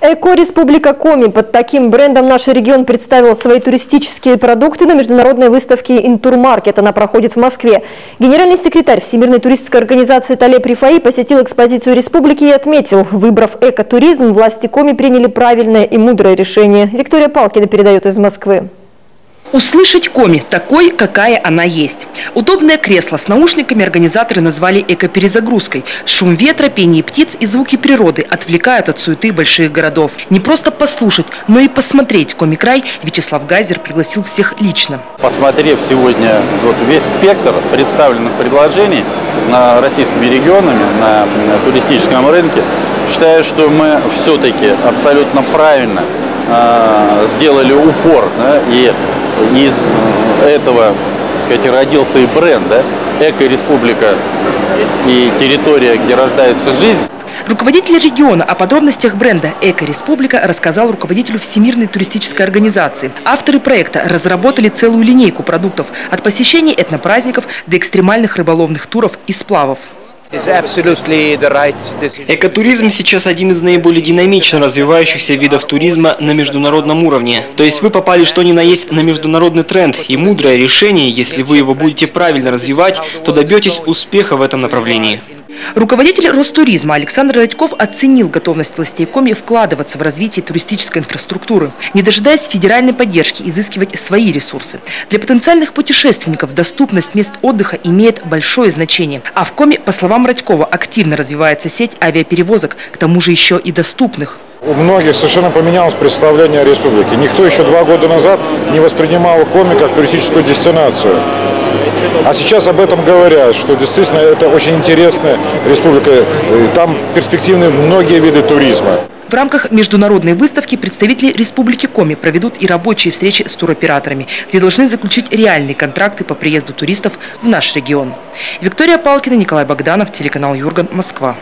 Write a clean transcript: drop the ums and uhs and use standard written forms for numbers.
Эко-республика Коми. Под таким брендом наш регион представил свои туристические продукты на международной выставке «Интурмаркет». Она проходит в Москве. Генеральный секретарь Всемирной туристической организации Талеб Рифаи посетил экспозицию республики и отметил, выбрав экотуризм, власти Коми приняли правильное и мудрое решение. Виктория Палкина передает из Москвы. Услышать Коми такой, какая она есть. Удобное кресло с наушниками организаторы назвали экоперезагрузкой. Шум ветра, пение птиц и звуки природы отвлекают от суеты больших городов. Не просто послушать, но и посмотреть Коми-край Вячеслав Гайзер пригласил всех лично. Посмотрев сегодня весь спектр представленных предложений на российскими регионами, на туристическом рынке, считаю, что мы все-таки абсолютно правильно сделали упор, да, и из этого, так сказать, родился и бренд, да, «Эко-республика» и территория, где рождается жизнь. Руководитель региона о подробностях бренда «Эко-республика» рассказал руководителю Всемирной туристической организации. Авторы проекта разработали целую линейку продуктов от посещений этнопраздников до экстремальных рыболовных туров и сплавов. Экотуризм сейчас один из наиболее динамично развивающихся видов туризма на международном уровне. То есть вы попали что ни на есть на международный тренд. И мудрое решение, если вы его будете правильно развивать, то добьетесь успеха в этом направлении. Руководитель Ростуризма Александр Радьков оценил готовность властей Коми вкладываться в развитие туристической инфраструктуры, не дожидаясь федеральной поддержки, изыскивать свои ресурсы. Для потенциальных путешественников доступность мест отдыха имеет большое значение. А в Коми, по словам Радькова, активно развивается сеть авиаперевозок, к тому же еще и доступных. У многих совершенно поменялось представление о республике. Никто еще 2 года назад не воспринимал Коми как туристическую дестинацию. А сейчас об этом говорят, что действительно это очень интересная республика. Там перспективны многие виды туризма. В рамках международной выставки представители Республики Коми проведут и рабочие встречи с туроператорами, где должны заключить реальные контракты по приезду туристов в наш регион. Виктория Палкина, Николай Богданов, телеканал Юрган, Москва.